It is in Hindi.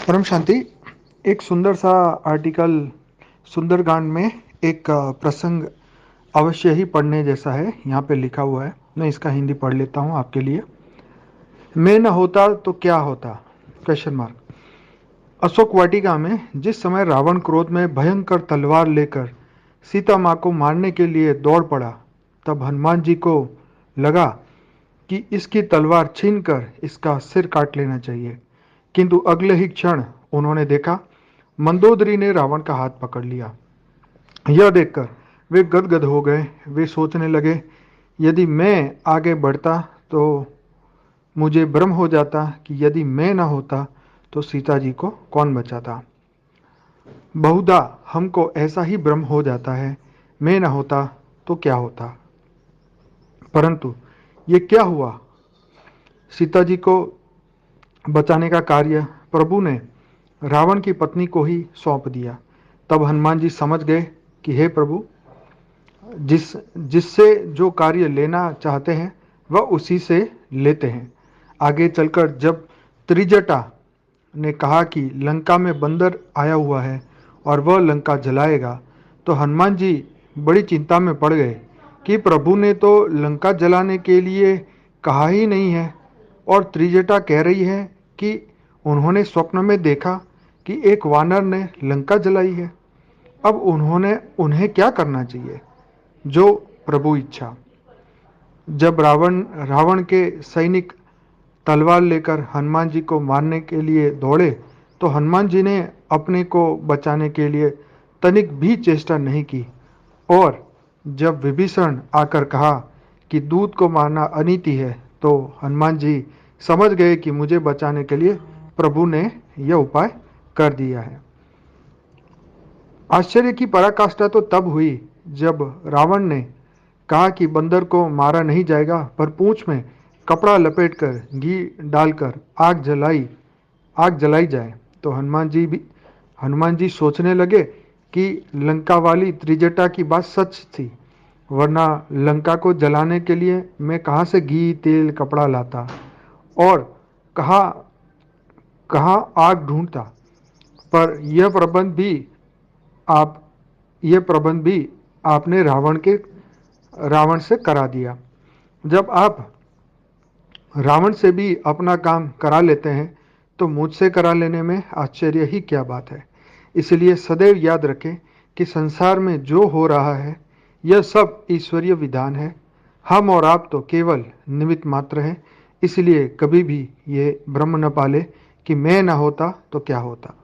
परम शांति। एक सुंदर सा आर्टिकल सुंदरकांड में एक प्रसंग अवश्य ही पढ़ने जैसा है। यहाँ पे लिखा हुआ है, मैं इसका हिंदी पढ़ लेता हूँ आपके लिए। मैं न होता तो क्या होता? Question mark. अशोक वाटिका में जिस समय रावण क्रोध में भयंकर तलवार लेकर सीता माँ को मारने के लिए दौड़ पड़ा, तब हनुमान जी को लगा कि इसकी तलवार छीनकर इसका सिर काट लेना चाहिए, किंतु अगले ही क्षण उन्होंने देखा मंदोदरी ने रावण का हाथ पकड़ लिया। यह देखकर वे गदगद हो गए। वे सोचने लगे, यदि मैं आगे बढ़ता तो मुझे भ्रम हो जाता कि यदि मैं न होता तो सीता जी को कौन बचाता। बहुधा हमको ऐसा ही भ्रम हो जाता है, मैं न होता तो क्या होता। परंतु ये क्या हुआ? सीता जी को बचाने का कार्य प्रभु ने रावण की पत्नी को ही सौंप दिया। तब हनुमान जी समझ गए कि हे प्रभु, जिससे जो कार्य लेना चाहते हैं वह उसी से लेते हैं। आगे चलकर जब त्रिजटा ने कहा कि लंका में बंदर आया हुआ है और वह लंका जलाएगा, तो हनुमान जी बड़ी चिंता में पड़ गए कि प्रभु ने तो लंका जलाने के लिए कहा ही नहीं है, और त्रिजटा कह रही है कि उन्होंने स्वप्न में देखा कि एक वानर ने लंका जलाई है। अब उन्हें क्या करना चाहिए? जो प्रभु इच्छा। जब रावण के सैनिक तलवार लेकर हनुमान जी को मारने के लिए दौड़े, तो हनुमान जी ने अपने को बचाने के लिए तनिक भी चेष्टा नहीं की। और जब विभीषण आकर कहा कि दूत को मारना अनीति है, तो हनुमान जी समझ गए कि मुझे बचाने के लिए प्रभु ने यह उपाय कर दिया है। आश्चर्य की पराकाष्ठा तो तब हुई जब रावण ने कहा कि बंदर को मारा नहीं जाएगा, पर पूंछ में कपड़ा लपेटकर घी डालकर आग जलाई जाए। तो हनुमान जी सोचने लगे कि लंका वाली त्रिजटा की बात सच थी, वरना लंका को जलाने के लिए मैं कहाँ से घी तेल कपड़ा लाता और कहाँ कहाँ आग ढूंढता। पर आप यह प्रबंध भी आपने रावण से करा दिया। जब आप रावण से भी अपना काम करा लेते हैं तो मुझसे करा लेने में आश्चर्य ही क्या बात है। इसलिए सदैव याद रखें कि संसार में जो हो रहा है यह सब ईश्वरीय विधान है। हम और आप तो केवल निमित्त मात्र हैं। इसलिए कभी भी ये भ्रम न पाले कि मैं न होता तो क्या होता।